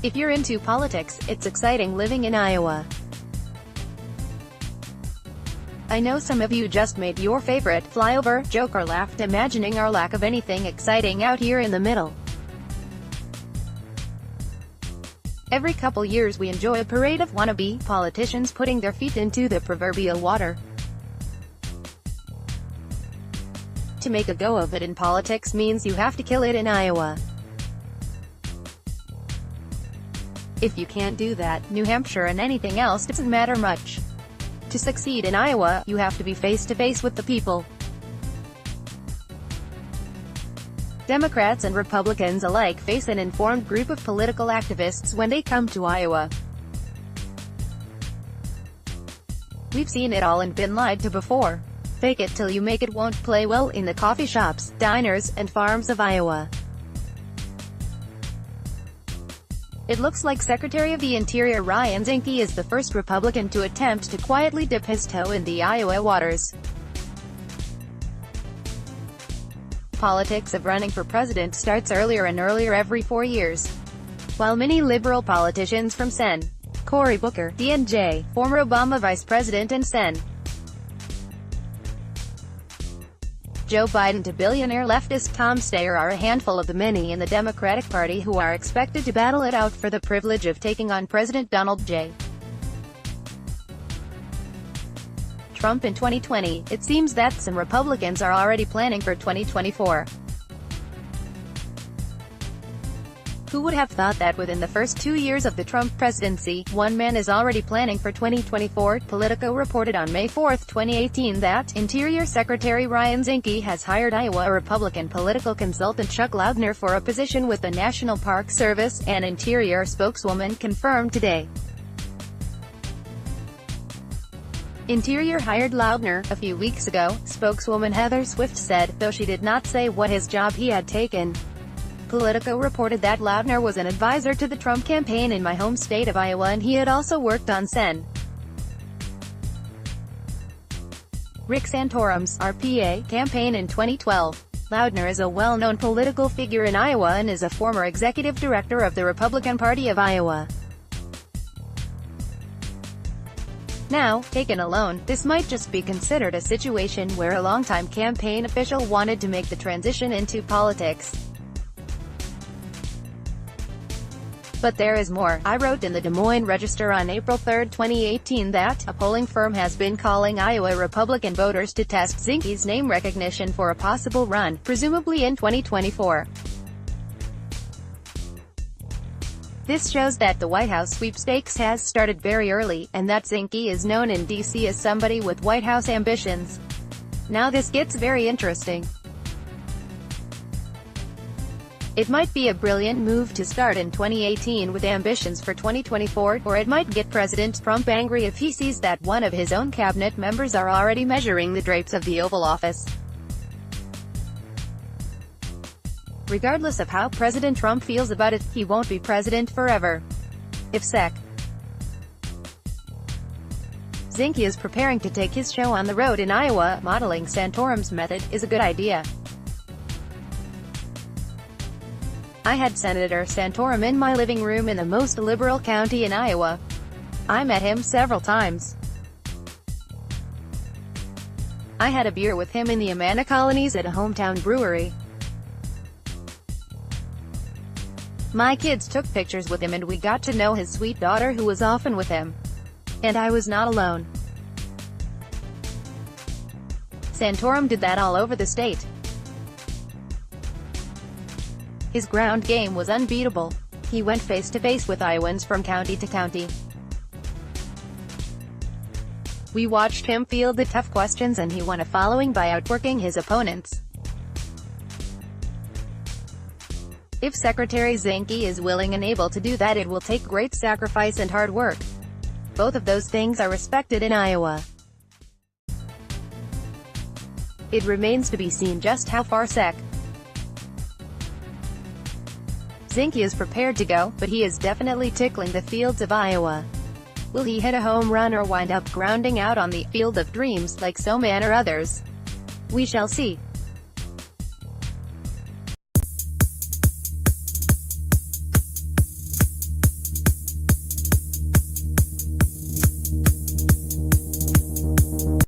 If you're into politics, it's exciting living in Iowa. I know some of you just made your favorite flyover joke or laughed imagining our lack of anything exciting out here in the middle. Every couple years we enjoy a parade of wannabe politicians putting their feet into the proverbial water. To make a go of it in politics means you have to kill it in Iowa. If you can't do that, New Hampshire and anything else doesn't matter much. To succeed in Iowa, you have to be face-to-face with the people. Democrats and Republicans alike face an informed group of political activists when they come to Iowa. We've seen it all and been lied to before. Fake it till you make it won't play well in the coffee shops, diners, and farms of Iowa. It looks like Secretary of the Interior Ryan Zinke is the first Republican to attempt to quietly dip his toe in the Iowa waters. Politics of running for president starts earlier and earlier every 4 years. While many liberal politicians from Sen. Cory Booker, D&J, former Obama vice president and Sen. Joe Biden to billionaire leftist Tom Steyer are a handful of the many in the Democratic Party who are expected to battle it out for the privilege of taking on President Donald J. Trump in 2020, it seems that some Republicans are already planning for 2024. Who would have thought that within the first 2 years of the Trump presidency, one man is already planning for 2024? Politico reported on May 4, 2018 that Interior Secretary Ryan Zinke has hired Iowa Republican political consultant Chuck Loudner for a position with the National Park Service, an Interior spokeswoman confirmed today. Interior hired Loudner a few weeks ago, spokeswoman Heather Swift said, though she did not say what his job he had taken. Politico reported that Loudner was an advisor to the Trump campaign in my home state of Iowa and he had also worked on Sen. Rick Santorum's RPA campaign in 2012. Loudner is a well-known political figure in Iowa and is a former executive director of the Republican Party of Iowa. Now, taken alone, this might just be considered a situation where a longtime campaign official wanted to make the transition into politics. But there is more. I wrote in the Des Moines Register on April 3, 2018 that a polling firm has been calling Iowa Republican voters to test Zinke's name recognition for a possible run, presumably in 2024. This shows that the White House sweepstakes has started very early, and that Zinke is known in D.C. as somebody with White House ambitions. Now this gets very interesting. It might be a brilliant move to start in 2018 with ambitions for 2024, or it might get President Trump angry if he sees that one of his own cabinet members are already measuring the drapes of the Oval Office. Regardless of how President Trump feels about it, he won't be president forever. If Sec. Zinke is preparing to take his show on the road in Iowa, modeling Santorum's method is a good idea. I had Senator Santorum in my living room in the most liberal county in Iowa. I met him several times. I had a beer with him in the Amana colonies at a hometown brewery. My kids took pictures with him and we got to know his sweet daughter who was often with him. And I was not alone. Santorum did that all over the state. His ground game was unbeatable. He went face-to-face with Iowans from county to county. We watched him field the tough questions and he won a following by outworking his opponents. If Secretary Zinke is willing and able to do that, it will take great sacrifice and hard work. Both of those things are respected in Iowa. It remains to be seen just how far Sec. Zinke is prepared to go, but he is definitely tickling the fields of Iowa. Will he hit a home run or wind up grounding out on the field of dreams like so many others? We shall see.